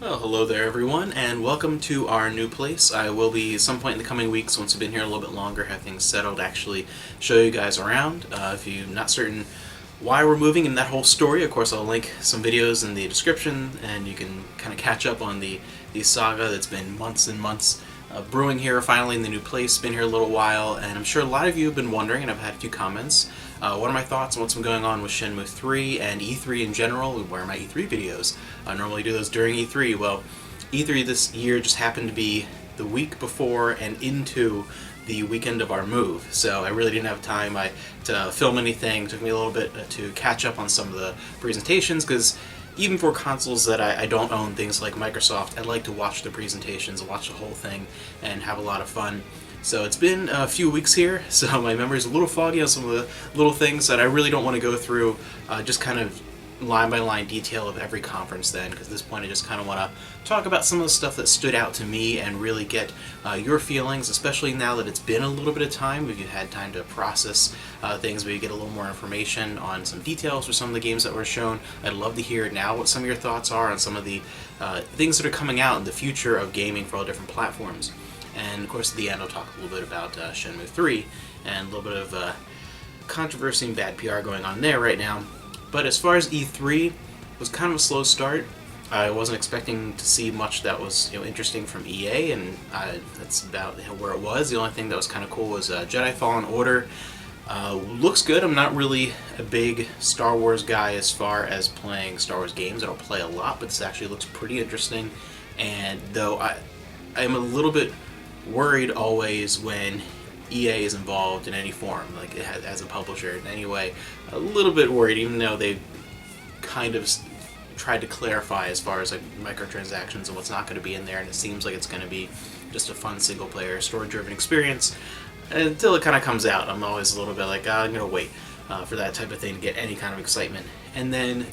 Well, hello there everyone, and welcome to our new place. I will be, at some point in the coming weeks, once I've been here a little bit longer, have things settled, actually show you guys around. If you're not certain why we're moving and that whole story, of course I'll link some videos in the description, and you can kind of catch up on the saga that's been months and months brewing here finally in the new place. Been here a little while, and I'm sure a lot of you have been wondering, and I've had a few comments, what are my thoughts on what's been going on with Shenmue 3 and E3 in general? Where are my E3 videos? I normally do those during E3. Well, E3 this year just happened to be the week before and into the weekend of our move, so I really didn't have time to film anything. It took me a little bit to catch up on some of the presentations, because even for consoles that I don't own, things like Microsoft, I like to watch the presentations, watch the whole thing, and have a lot of fun. So it's been a few weeks here, so my memory's a little foggy on some of the little things that I really don't want to go through, just kind of line by line detail of every conference then, because at this point I just kind of want to talk about some of the stuff that stood out to me and really get your feelings, especially now that it's been a little bit of time. If you've had time to process things, maybe get a little more information on some details for some of the games that were shown. I'd love to hear now what some of your thoughts are on some of the things that are coming out in the future of gaming for all different platforms. And of course at the end I'll talk a little bit about Shenmue 3 and a little bit of controversy and bad PR going on there right now. But as far as E3, it was kind of a slow start. I wasn't expecting to see much that was interesting from EA, and that's about where it was. The only thing that was kind of cool was Jedi Fallen Order. Looks good. I'm not really a big Star Wars guy as far as playing Star Wars games. I don't play a lot, but this actually looks pretty interesting. And though I'm a little bit worried always when EA is involved in any form, like as a publisher in any way, a little bit worried, even though they kind of tried to clarify as far as like microtransactions and what's not going to be in there, and it seems like it's going to be just a fun single player story driven experience until it kind of comes out. I'm always a little bit like, I'm going to wait for that type of thing to get any kind of excitement. And then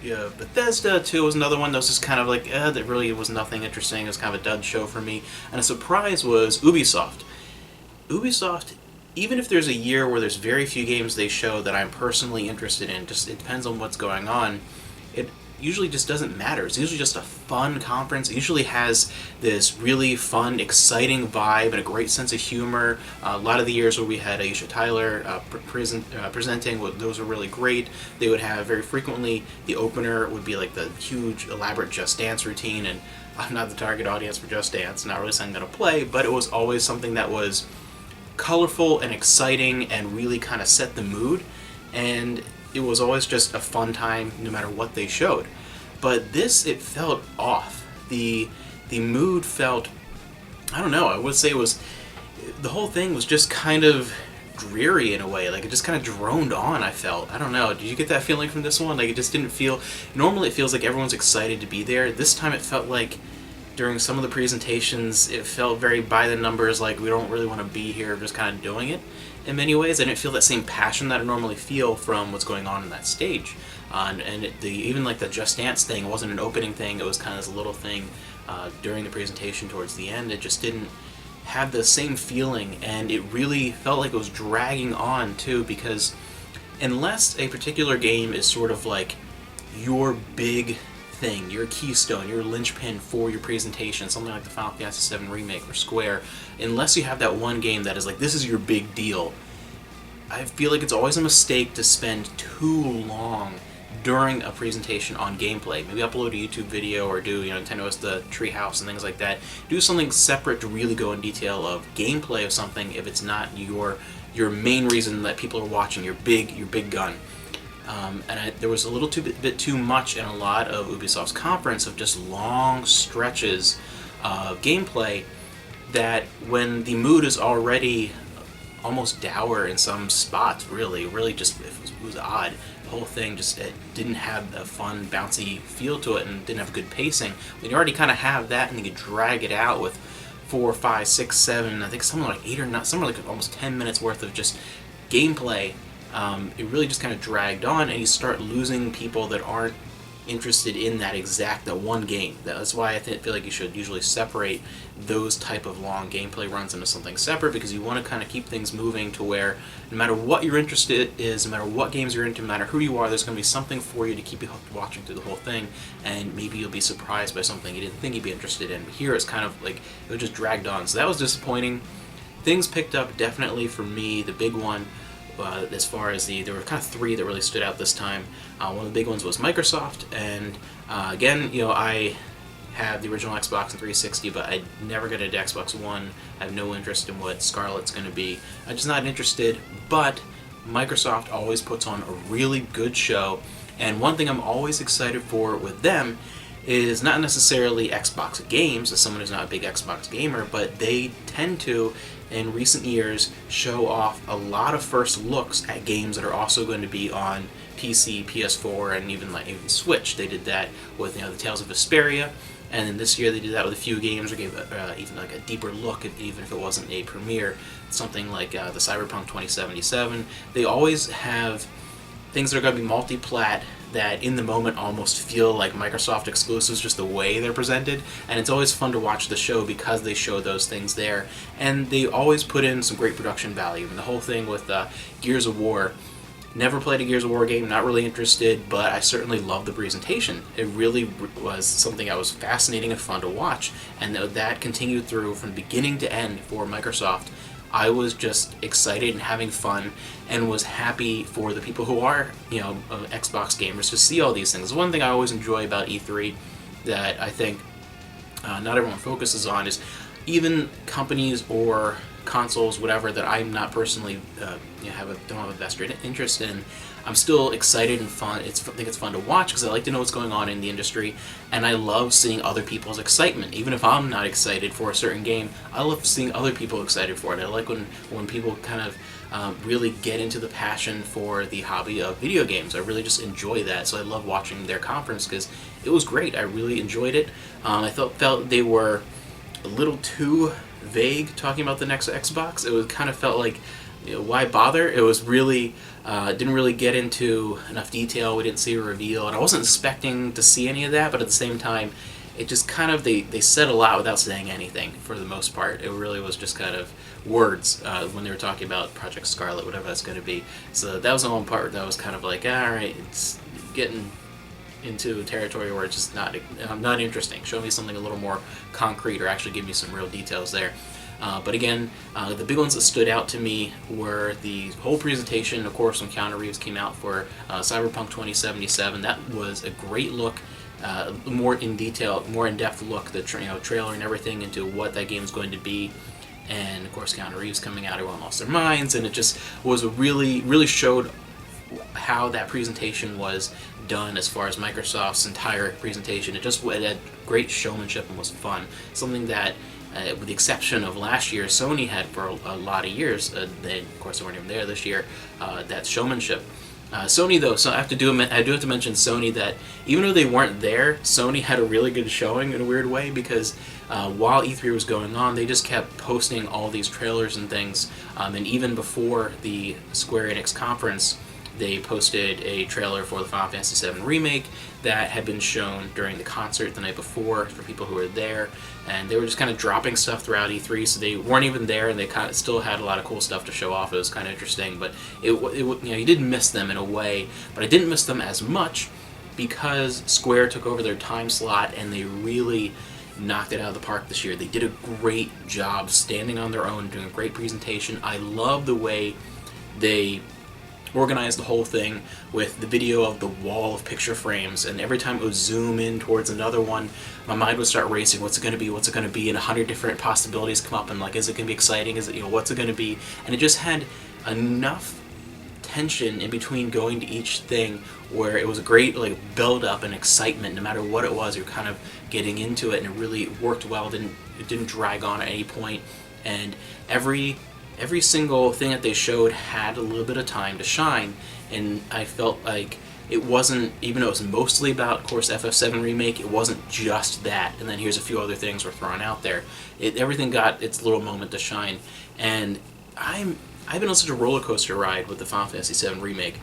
Bethesda 2 was another one that was just kind of like, that really was nothing interesting. It was kind of a dud show for me. And a surprise was Ubisoft. Ubisoft, even if there's a year where there's very few games they show that I'm personally interested in, just it depends on what's going on, it usually just doesn't matter. It's usually just a fun conference. It usually has this really fun, exciting vibe and a great sense of humor. A lot of the years where we had Aisha Tyler presenting, those were really great. They would have very frequently, the opener would be like the huge, elaborate Just Dance routine, and I'm not the target audience for Just Dance, not really something I'm going to play, but it was always something that was colorful and exciting and really kind of set the mood, and it was always just a fun time no matter what they showed. But this, it felt off. The mood felt, I don't know, I would say the whole thing was just kind of dreary in a way. Like it just kind of droned on, I felt. I don't know, did you get that feeling from this one? Like it just didn't feel, normally it feels like everyone's excited to be there. This time it felt like during some of the presentations, it felt very by the numbers, like we don't really want to be here, just kind of doing it in many ways. I didn't feel that same passion that I normally feel from what's going on in that stage. Even like the Just Dance thing, it wasn't an opening thing, it was kind of this little thing during the presentation towards the end. It just didn't have the same feeling, and it really felt like it was dragging on too, because unless a particular game is sort of like your big thing, your keystone, your linchpin for your presentation, something like the Final Fantasy VII Remake or Square, unless you have that one game that is like, this is your big deal, I feel like it's always a mistake to spend too long during a presentation on gameplay. Maybe upload a YouTube video or do, Nintendo has the Treehouse and things like that. Do something separate to really go in detail of gameplay of something if it's not your main reason that people are watching, your big gun. There was a little bit too much in a lot of Ubisoft's conference of just long stretches of gameplay that when the mood is already almost dour in some spots, really just it was odd. The whole thing just didn't have a fun, bouncy feel to it and didn't have good pacing. When you already kind of have that and you drag it out with 4, 5, 6, 7, I think something like 8 or 9, somewhere like almost 10 minutes worth of just gameplay, it really just kind of dragged on, and you start losing people that aren't interested in that one game. That's why I feel like you should usually separate those type of long gameplay runs into something separate, because you want to kind of keep things moving to where no matter what your interest is, no matter what games you're into, no matter who you are, there's going to be something for you to keep you hooked watching through the whole thing, and maybe you'll be surprised by something you didn't think you'd be interested in. But here it's kind of like it was just dragged on, so that was disappointing. Things picked up definitely for me. The big one, as far as there were kind of three that really stood out this time. One of the big ones was Microsoft, and again, I have the original Xbox and 360, but I never got into Xbox One. I have no interest in what Scarlett's going to be. I'm just not interested, but Microsoft always puts on a really good show, and one thing I'm always excited for with them is not necessarily Xbox games, as someone who's not a big Xbox gamer, but they tend to, in recent years, show off a lot of first looks at games that are also going to be on PC, PS4, and even Switch. They did that with the Tales of Vesperia, and then this year they did that with a few games, or gave even a deeper look, even if it wasn't a premiere. Something like the Cyberpunk 2077. They always have things that are going to be multi-plat that in the moment almost feel like Microsoft exclusives, just the way they're presented, and it's always fun to watch the show because they show those things there, and they always put in some great production value. And the whole thing with Gears of War, never played a Gears of War game, not really interested, but I certainly loved the presentation. It really was something that was fascinating and fun to watch, and that continued through from beginning to end for Microsoft. I was just excited and having fun, and was happy for the people who are, Xbox gamers to see all these things. One thing I always enjoy about E3 that I think not everyone focuses on is even companies or consoles, whatever, that I'm not personally don't have a vested interest in. I'm still excited and fun. I think it's fun to watch because I like to know what's going on in the industry, and I love seeing other people's excitement. Even if I'm not excited for a certain game, I love seeing other people excited for it. I like when people kind of really get into the passion for the hobby of video games. I really just enjoy that, so I love watching their conference because it was great. I really enjoyed it. I felt they were a little too vague talking about the next Xbox. It kind of felt like, why bother? It was really didn't really get into enough detail. We didn't see a reveal, and I wasn't expecting to see any of that, but at the same time, it just kind of, they said a lot without saying anything for the most part. It really was just kind of words when they were talking about Project Scarlet, whatever that's going to be. So that was the one part that was kind of like, alright, it's getting into territory where it's just not interesting. Show me something a little more concrete, or actually give me some real details there. But again, the big ones that stood out to me were the whole presentation, of course, when Keanu Reeves came out for Cyberpunk 2077. That was a great look, more in detail, more in-depth look, the trailer and everything into what that game is going to be. And of course, Keanu Reeves coming out, everyone lost their minds, and it just was really showed how that presentation was done as far as Microsoft's entire presentation. It had great showmanship and was fun. Something that, with the exception of last year, Sony had for a lot of years. They, of course, they weren't even there this year. That showmanship. Sony, though, so I do have to mention Sony, that even though they weren't there, Sony had a really good showing in a weird way, because while E3 was going on, they just kept posting all these trailers and things. And even before the Square Enix conference, they posted a trailer for the Final Fantasy VII Remake that had been shown during the concert the night before for people who were there, and they were just kind of dropping stuff throughout E3, so they weren't even there, and they kind of still had a lot of cool stuff to show off. It was kind of interesting, but you did miss them in a way, but I didn't miss them as much because Square took over their time slot, and they really knocked it out of the park this year. They did a great job standing on their own, doing a great presentation. I love the way they organized the whole thing with the video of the wall of picture frames, and every time it would zoom in towards another one, my mind would start racing. What's it going to be? What's it going to be? And 100 different possibilities come up, and like, is it going to be exciting? Is it, what's it going to be? And it just had enough tension in between going to each thing where it was a great build up and excitement. No matter what it was, you're kind of getting into it, and it really worked well. It didn't drag on at any point, and every single thing that they showed had a little bit of time to shine, and I felt like it wasn't, even though it was mostly about, of course, FF7 Remake, it wasn't just that, and then here's a few other things we're throwing out there. Everything got its little moment to shine, and I've been on such a roller coaster ride with the Final Fantasy VII Remake.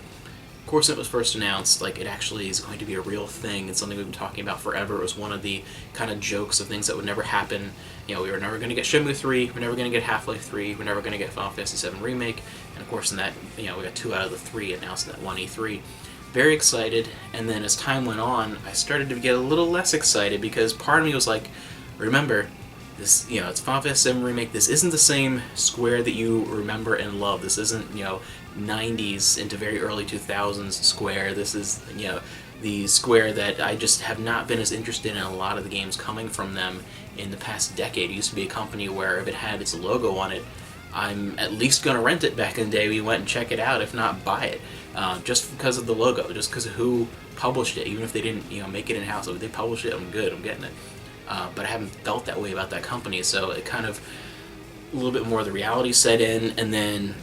Of course, it was first announced, like, it actually is going to be a real thing. It's something we've been talking about forever. It was one of the kind of jokes of things that would never happen. You know, we were never going to get Shenmue 3, we're never going to get Half-Life 3, we're never going to get Final Fantasy VII Remake, and of course in that, you know, we got 2 out of the 3 announced in that one E3. Very excited, and then as time went on, I started to get a little less excited because part of me was like, remember, this, you know, it's Final Fantasy VII Remake, this isn't the same Square that you remember and love. This isn't, you know, 90s into very early 2000s Square. This is, you know, the Square that I just have not been as interested in a lot of the games coming from them in the past decade. It used to be a company where if it had its logo on it, I'm at least going to rent it. Back in the day, we went and check it out, if not buy it, just because of the logo, just because of who published it. Even if they didn't, you know, make it in-house, if they published it, I'm good, I'm getting it. But I haven't felt that way about that company, so it kind of, a little bit more of the reality set in, and then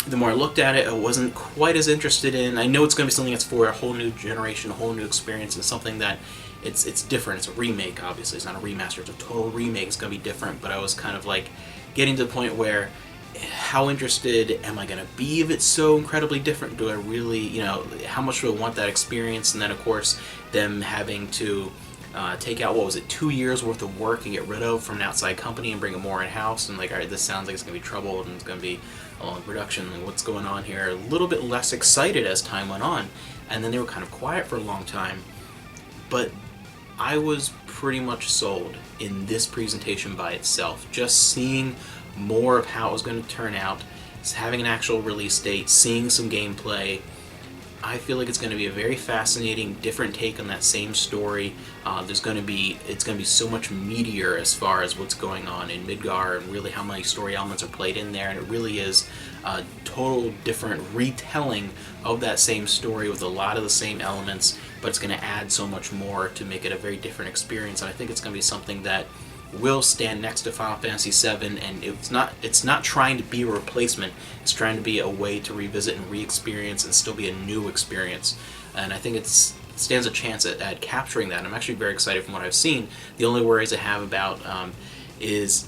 the more I looked at it, I wasn't quite as interested in. I know it's going to be something that's for a whole new generation, a whole new experience, and something that it's different. It's a remake, obviously. It's not a remaster. It's a total remake. It's going to be different, but I was kind of like getting to the point where how interested am I going to be if it's so incredibly different? Do I really, you know, how much do I want that experience? And then, of course, them having to take out, what was it, 2 years worth of work and get rid of from an outside company and bring it more in-house, and like, all right, this sounds like it's going to be trouble and it's going to be a long production, and what's going on here? A little bit less excited as time went on, and then they were kind of quiet for a long time, but I was pretty much sold in this presentation by itself. Just seeing more of how it was going to turn out, having an actual release date, seeing some gameplay, I feel like it's going to be a very fascinating, different take on that same story. It's going to be so much meatier as far as what's going on in Midgar and really how many story elements are played in there, and it really is a total different retelling of that same story with a lot of the same elements, but it's going to add so much more to make it a very different experience, and I think it's going to be something that will stand next to Final Fantasy VII, and it's not trying to be a replacement. It's trying to be a way to revisit and re-experience and still be a new experience. And I think it stands a chance at capturing that. I'm actually very excited from what I've seen. The only worries I have about is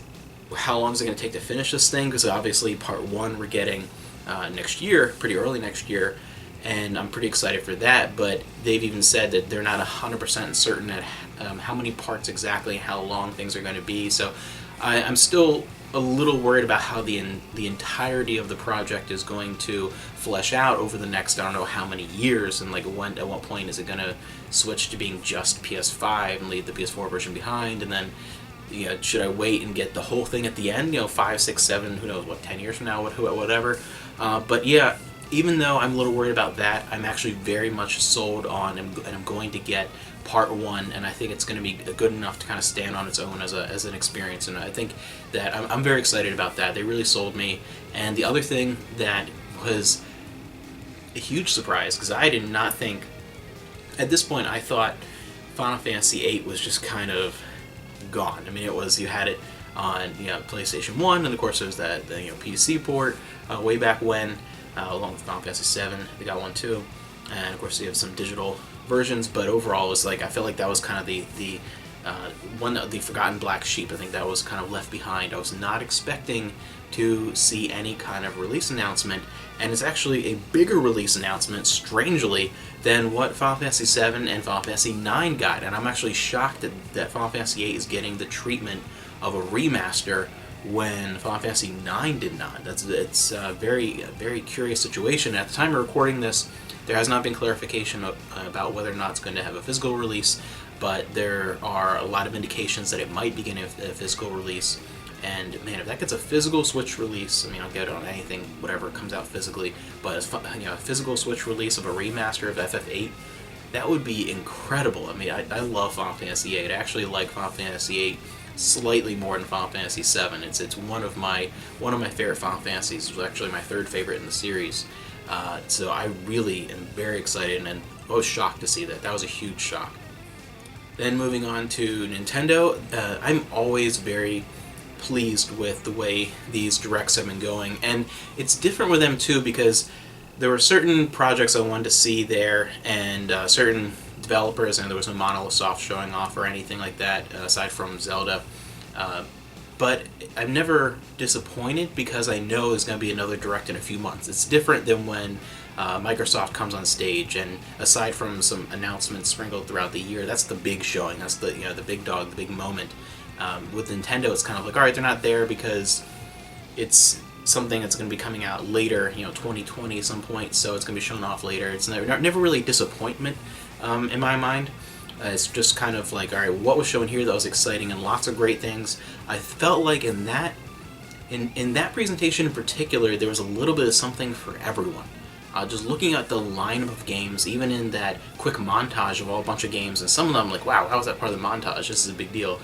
how long is it going to take to finish this thing, because obviously part 1 we're getting next year, pretty early next year, and I'm pretty excited for that, but they've even said that they're not 100% certain at how many parts exactly, how long things are going to be, so I'm still a little worried about how the entirety of the project is going to flesh out over the next, I don't know how many years, and like at what point is it going to switch to being just PS5 and leave the PS4 version behind, and then, you know, should I wait and get the whole thing at the end, you know, 5, 6, 7, who knows, what, 10 years from now, whatever, but yeah, even though I'm a little worried about that, I'm actually very much sold on, and I'm going to get part 1, and I think it's going to be good enough to kind of stand on its own as an experience, and I think that I'm very excited about that. They really sold me. And the other thing that was a huge surprise, because I did not think, at this point I thought Final Fantasy VIII was just kind of gone. I mean, it was, you had it on, you know, PlayStation 1, and of course there was that, you know, PC port way back when, along with Final Fantasy VII, they got one too, and of course you have some digital versions, but overall it was like, I feel like that was kind of the one of the forgotten black sheep. I think that was kind of left behind. I was not expecting to see any kind of release announcement, and it's actually a bigger release announcement, strangely, than what Final Fantasy VII and Final Fantasy IX got, and I'm actually shocked that Final Fantasy VIII is getting the treatment of a remaster when Final Fantasy IX did not. It's a very curious situation. At the time of recording this, there has not been clarification about whether or not it's going to have a physical release, but there are a lot of indications that it might be getting a physical release. And man, if that gets a physical Switch release, I mean, I'll get it on anything, whatever comes out physically, but as, you know, a physical Switch release of a remaster of FF8, that would be incredible. I mean, I love Final Fantasy VIII. I actually like Final Fantasy VIII slightly more than Final Fantasy VII. It's one of my favorite Final Fantasies. It was actually my third favorite in the series. So I really am very excited, and I was shocked to see that. That was a huge shock. Then moving on to Nintendo, I'm always very pleased with the way these directs have been going, and it's different with them too, because there were certain projects I wanted to see there, and certain developers, and there was no Monolith Soft showing off or anything like that, aside from Zelda. But I'm never disappointed because I know there's going to be another direct in a few months. It's different than when Microsoft comes on stage, and aside from some announcements sprinkled throughout the year, that's the big showing. That's the the big dog, the big moment. With Nintendo, it's kind of like, all right, they're not there because it's something that's going to be coming out later, 2020 at some point, so it's going to be shown off later. It's never really a disappointment in my mind. It's just kind of like, all right, what was shown here that was exciting and lots of great things. I felt like in that presentation in particular, there was a little bit of something for everyone. Just looking at the lineup of games, even in that quick montage of all a bunch of games, and some of them like, wow, how was that part of the montage? This is a big deal.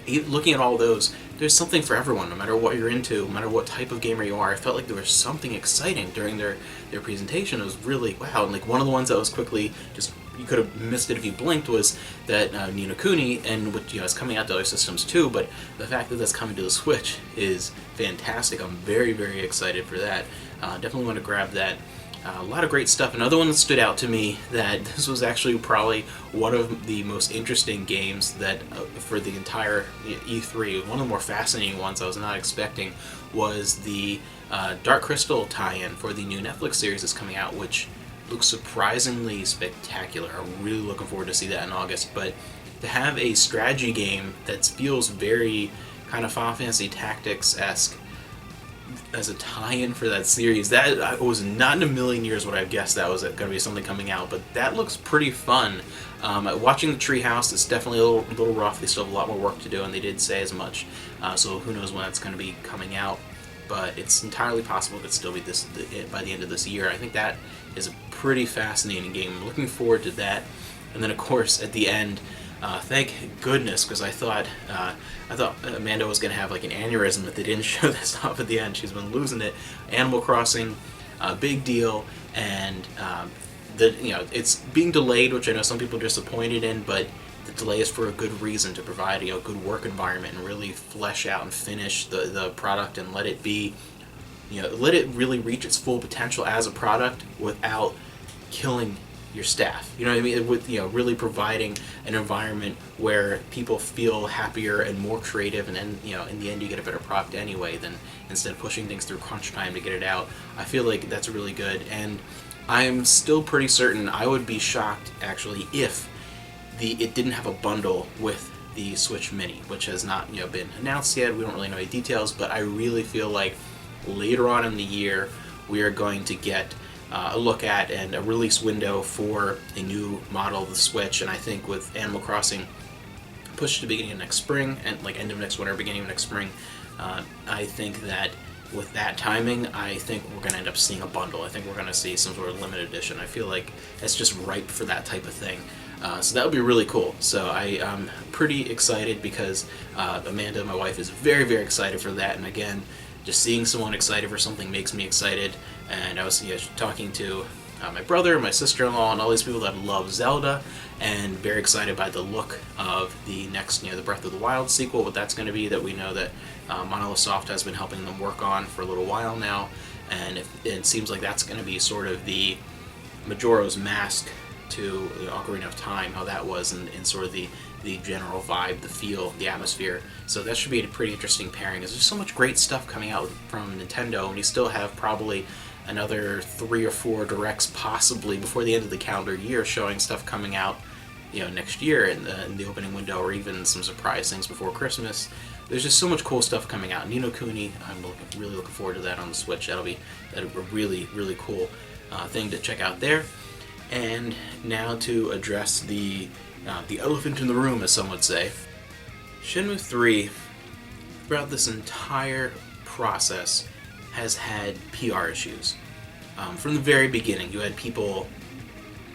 Looking at all those, there's something for everyone, no matter what you're into, no matter what type of gamer you are. I felt like there was something exciting during their presentation. It was really, wow. And like one of the ones that was quickly, just you could have missed it if you blinked, was that Ni no Kuni, and which it's coming out to other systems too, but the fact that that's coming to the Switch is fantastic. I'm very, very excited for that. Definitely want to grab that. A lot of great stuff. Another one that stood out to me, that this was actually probably one of the most interesting games that for the entire E3, one of the more fascinating ones I was not expecting, was the Dark Crystal tie-in for the new Netflix series that's coming out, which looks surprisingly spectacular. I'm really looking forward to see that in August. But to have a strategy game that feels very kind of Final Fantasy Tactics-esque as a tie-in for that series, that was not in a million years what I've guessed that was going to be something coming out, but that looks pretty fun. Watching the Treehouse, it's definitely a little rough. They still have a lot more work to do, and they did say as much, so who knows when that's going to be coming out, but it's entirely possible it could still be by the end of this year. I think that is a pretty fascinating game. I'm looking forward to that. And then of course at the end, thank goodness, because I thought Amanda was going to have like an aneurysm if they didn't show this off at the end. She's been losing it. Animal Crossing, big deal, and it's being delayed, which I know some people are disappointed in, but the delay is for a good reason, to provide a good work environment and really flesh out and finish the product and let it be, let it really reach its full potential as a product without killing your staff. You know what I mean? With really providing an environment where people feel happier and more creative, and then in the end you get a better product anyway than instead of pushing things through crunch time to get it out. I feel like that's really good, and I'm still pretty certain I would be shocked actually if it didn't have a bundle with the Switch Mini, which has not been announced yet. We don't really know any details, but I really feel like later on in the year we are going to get a look at and a release window for a new model of the Switch. And I think with Animal Crossing pushed to the beginning of next spring, and like end of next winter, beginning of next spring, I think that with that timing, I think we're going to end up seeing a bundle. I think we're going to see some sort of limited edition. I feel like it's just ripe for that type of thing. So that would be really cool. So I'm pretty excited because Amanda, my wife, is very, very excited for that. And again, just seeing someone excited for something makes me excited. And I was talking to my brother, my sister-in-law, and all these people that love Zelda, and very excited by the look of the next, the Breath of the Wild sequel, what that's going to be, that we know that Monolith Soft has been helping them work on for a little while now. And it seems like that's going to be sort of the Majora's Mask to Ocarina of Time, how that was, in sort of the general vibe, the feel, the atmosphere. So that should be a pretty interesting pairing, because there's so much great stuff coming out from Nintendo, and we still have probably another 3 or 4 directs possibly before the end of the calendar year showing stuff coming out next year in the opening window, or even some surprise things before Christmas. There's just so much cool stuff coming out. Ni no Kuni, I'm really looking forward to that on the Switch. That'll be a really, really cool thing to check out there. And now to address the elephant in the room, as some would say. Shenmue III, throughout this entire process, has had PR issues. From the very beginning, you had people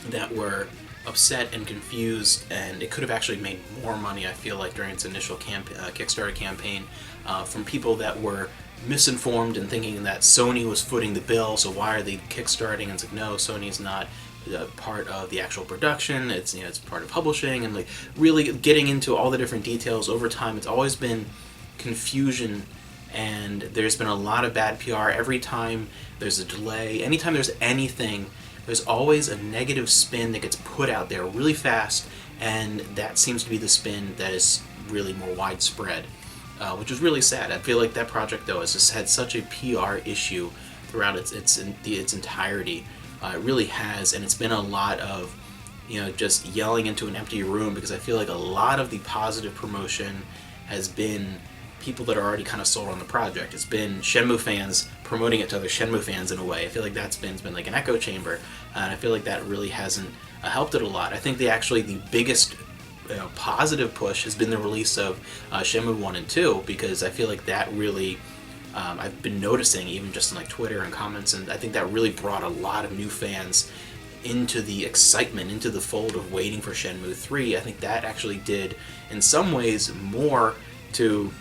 that were upset and confused, and it could have actually made more money, I feel like, during its initial Kickstarter campaign, from people that were misinformed and thinking that Sony was footing the bill, so why are they kickstarting? And it's like, no, Sony's not part of the actual production. It's it's part of publishing, and like really getting into all the different details over time. It's always been confusion, and there's been a lot of bad PR every time there's a delay. Anytime there's anything, there's always a negative spin that gets put out there really fast, and that seems to be the spin that is really more widespread, which is really sad. I feel like that project, though, has just had such a PR issue throughout its entirety. It really has, and it's been a lot of, just yelling into an empty room, because I feel like a lot of the positive promotion has been people that are already kind of sold on the project. It's been Shenmue fans promoting it to other Shenmue fans in a way. I feel like that's been like an echo chamber, and I feel like that really hasn't helped it a lot. I think the biggest positive push has been the release of Shenmue 1 and 2, because I feel like that really, I've been noticing even just in like Twitter and comments, and I think that really brought a lot of new fans into the excitement, into the fold of waiting for Shenmue 3. I think that actually did, in some ways, more to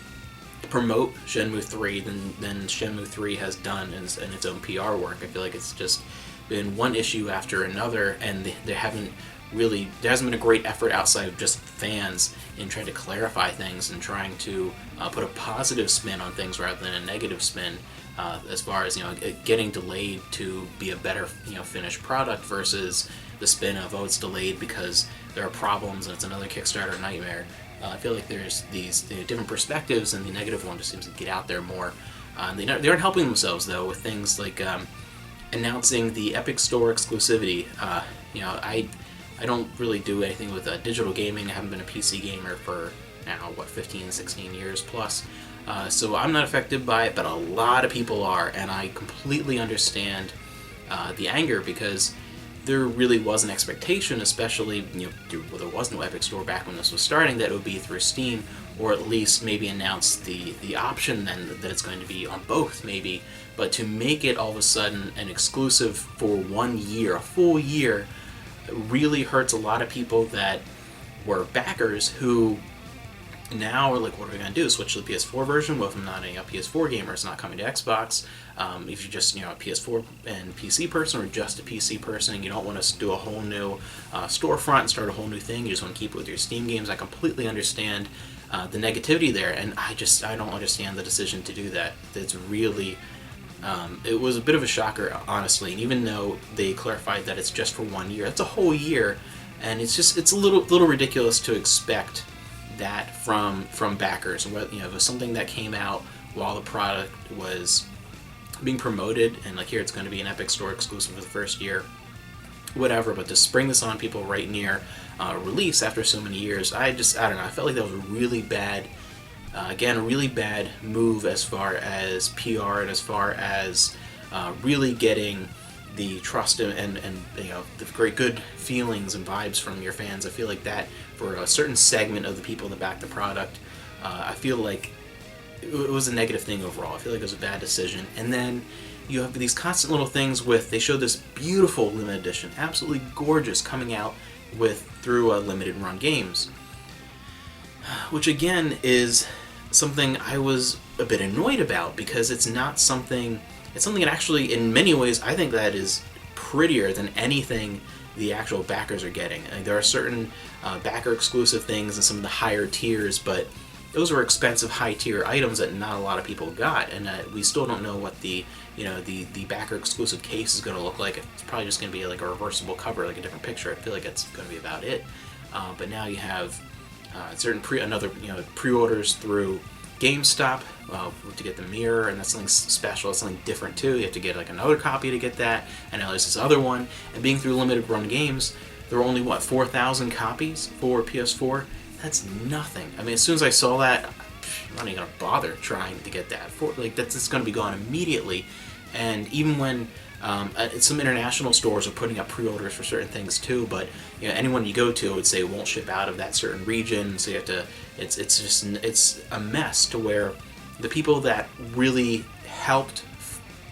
promote Shenmue 3 than Shenmue 3 has done in its own PR work. I feel like it's just been one issue after another, and there hasn't been a great effort outside of just fans in trying to clarify things and trying to put a positive spin on things rather than a negative spin, as far as getting delayed to be a better finished product, versus the spin of, it's delayed because there are problems and it's another Kickstarter nightmare. I feel like there's these different perspectives, and the negative one just seems to get out there more. They aren't helping themselves though with things like announcing the Epic Store exclusivity. I don't really do anything with digital gaming. I haven't been a PC gamer for now, 15, 16 years plus. So I'm not affected by it, but a lot of people are, and I completely understand the anger, because there really was an expectation, especially, there was no Epic Store back when this was starting, that it would be through Steam, or at least maybe announce the option then that it's going to be on both, maybe. But to make it all of a sudden an exclusive for 1 year, a full year, really hurts a lot of people that were backers who now are like, what are we going to do? Switch to the PS4 version? Well, if I'm not a PS4 gamer, it's not coming to Xbox. If you're just a PS4 and PC person, or just a PC person, and you don't want to do a whole new storefront and start a whole new thing, you just want to keep it with your Steam games, I completely understand the negativity there, and I don't understand the decision to do that. It's really, it was a bit of a shocker, honestly, and even though they clarified that it's just for 1 year, it's a whole year, and it's a little ridiculous to expect that from backers. If it was something that came out while the product was being promoted, and like, here it's going to be an Epic Store exclusive for the first year, whatever, but to spring this on people right near release after so many years, I don't know, I felt like that was a really bad, again, a really bad move as far as PR, and as far as really getting the trust and the great good feelings and vibes from your fans. I feel like that, for a certain segment of the people that back the product, I feel like it was a negative thing overall. I feel like it was a bad decision. And then you have these constant little things with, they showed this beautiful limited edition, absolutely gorgeous, coming out through limited run games, which again is something I was a bit annoyed about, because it's something that actually, in many ways, I think that is prettier than anything the actual backers are getting. There are certain backer exclusive things in some of the higher tiers, but those were expensive high tier items that not a lot of people got, and we still don't know what the backer exclusive case is going to look like. It's probably just going to be like a reversible cover, like a different picture. I feel like that's going to be about it. But now you have certain pre-orders through GameStop to get the mirror, and that's something special, that's something different too. You have to get like another copy to get that, and now there's this other one. And being through limited run games, there were only 4,000 copies for PS4. That's nothing. I mean, as soon as I saw that, I'm not even gonna bother trying to get that. It's gonna be gone immediately. And even when some international stores are putting up pre-orders for certain things too, but anyone you go to would say it won't ship out of that certain region, so you have to. It's a mess, to where the people that really helped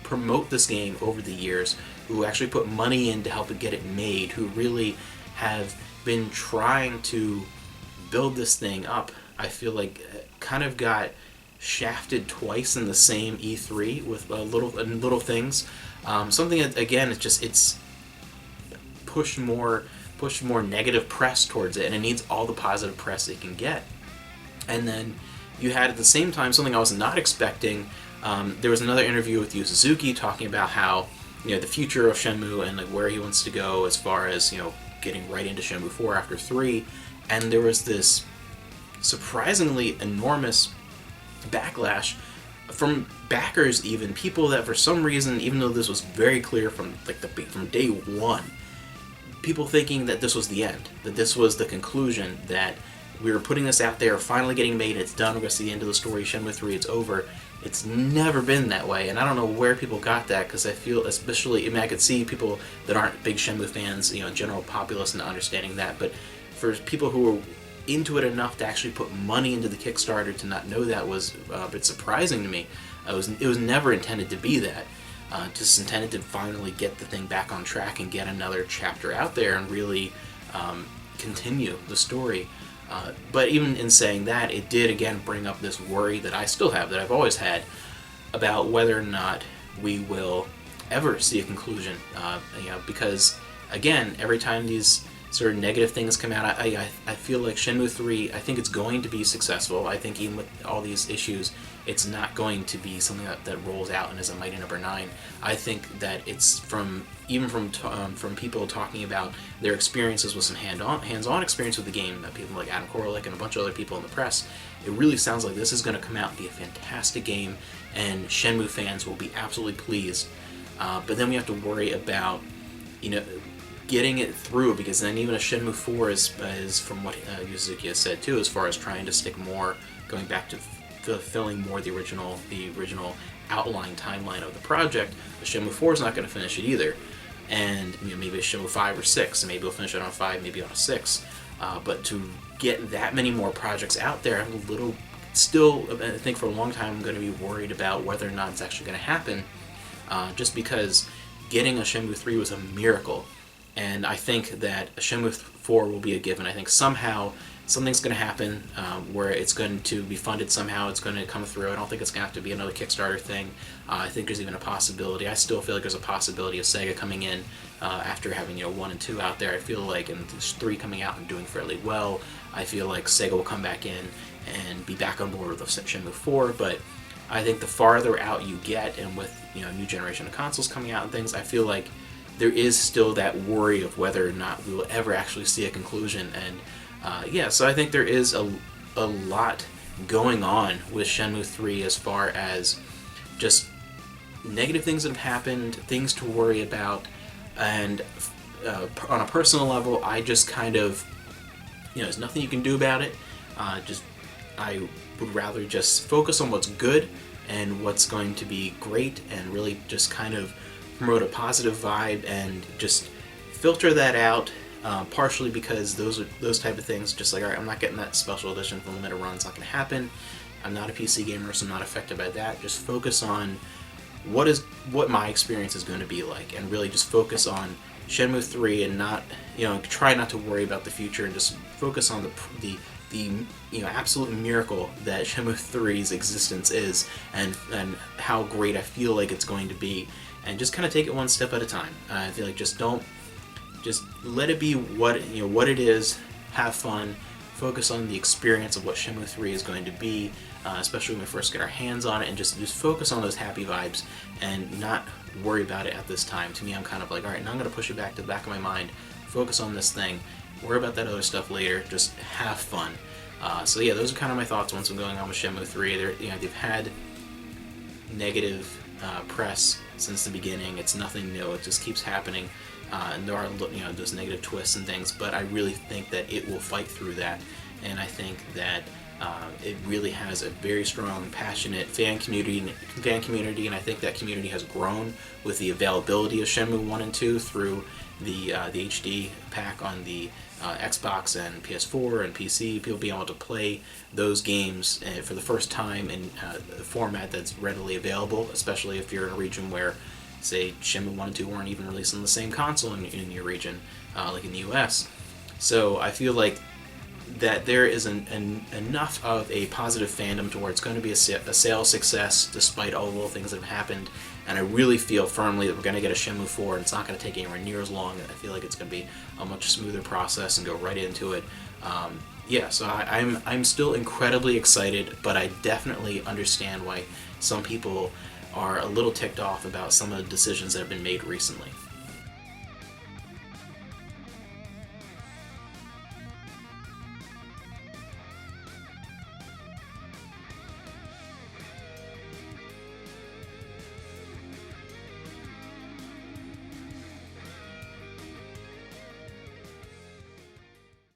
promote this game over the years, who actually put money in to help it get it made, who really have been trying to build this thing up, I feel like kind of got shafted twice in the same E3 with little things. Something that, again, it's pushed more negative press towards it, and it needs all the positive press it can get. And then you had, at the same time, something I was not expecting. There was another interview with Yu Suzuki talking about how the future of Shenmue, and like where he wants to go as far as getting right into Shenmue 4 after 3. And there was this surprisingly enormous backlash from backers, even people that for some reason, even though this was very clear from from day one, people thinking that this was the end, that this was the conclusion, that we were putting this out there, finally getting made, it's done, we're going to see the end of the story, Shenmue 3, it's over. It's never been that way, and I don't know where people got that, because I feel, especially, I mean, I could see people that aren't big Shenmue fans, general populace, not understanding that, but for people who were into it enough to actually put money into the Kickstarter to not know that was a bit surprising to me. It was never intended to be that. Just intended to finally get the thing back on track and get another chapter out there and really continue the story. But even in saying that, it did again bring up this worry that I still have, that I've always had, about whether or not we will ever see a conclusion. Because again, every time these sort of negative things come out, I feel like Shenmue 3, I think it's going to be successful. I think even with all these issues, it's not going to be something that rolls out and is a mighty number 9. I think that it's from people talking about their experiences with some hands-on experience with the game, people like Adam Koralik and a bunch of other people in the press, it really sounds like this is going to come out and be a fantastic game, and Shenmue fans will be absolutely pleased. But then we have to worry about, getting it through, because then even a Shenmue 4 is from what Yuzuki has said too, as far as trying to stick more, going back to fulfilling more the original outline timeline of the project. The Shenmue 4 is not going to finish it either, and maybe a Shenmue 5 or 6, and maybe we'll finish it on a 5, maybe on a 6. But to get that many more projects out there, I'm a little still. I think for a long time I'm going to be worried about whether or not it's actually going to happen, just because getting a Shenmue 3 was a miracle. And I think that a Shenmue 4 will be a given. I think somehow something's going to happen where it's going to be funded somehow. It's going to come through. I don't think it's going to have to be another Kickstarter thing. I think there's even a possibility. I still feel like there's a possibility of Sega coming in after having 1 and 2 out there. I feel like, and there's 3 coming out and doing fairly well. I feel like Sega will come back in and be back on board with the Shenmue 4. But I think the farther out you get, and with new generation of consoles coming out and things, I feel like there is still that worry of whether or not we will ever actually see a conclusion. And so I think there is a lot going on with Shenmue 3 as far as just negative things that have happened, things to worry about, and on a personal level, I just kind of, there's nothing you can do about it. I would rather just focus on what's good and what's going to be great, and really just kind of promote a positive vibe and just filter that out, partially because those type of things, just like, alright, I'm not getting that special edition for limited run, it's not going to happen. I'm not a PC gamer, so I'm not affected by that. Just focus on what my experience is going to be like, and really just focus on Shenmue 3 and not, try not to worry about the future, and just focus on the absolute miracle that Shenmue 3's existence is, and how great I feel like it's going to be. And just kind of take it one step at a time. I feel like just let it be what it is. Have fun. Focus on the experience of what Shenmue 3 is going to be, especially when we first get our hands on it, and just focus on those happy vibes and not worry about it at this time. To me, I'm kind of like, all right, now I'm going to push it back to the back of my mind. Focus on this thing. Worry about that other stuff later. Just have fun. Those are kind of my thoughts once I'm going on with Shenmue 3. They've had negative press since the beginning. It's nothing new. It just keeps happening, and there are those negative twists and things. But I really think that it will fight through that, and I think that it really has a very strong, passionate fan community, and I think that community has grown with the availability of Shenmue 1 and 2 through the HD pack on the Xbox and PS4 and PC. People being able to play those games for the first time in a format that's readily available, especially if you're in a region where, say, Shenmue 1 and 2 weren't even released on the same console in your region, like in the US. So I feel like that there is enough of a positive fandom to where it's going to be a sales success despite all the little things that have happened, and I really feel firmly that we're going to get a Shenmue 4, and it's not going to take anywhere near as long. I feel like it's going to be a much smoother process and go right into it. So I'm still incredibly excited, but I definitely understand why some people are a little ticked off about some of the decisions that have been made recently.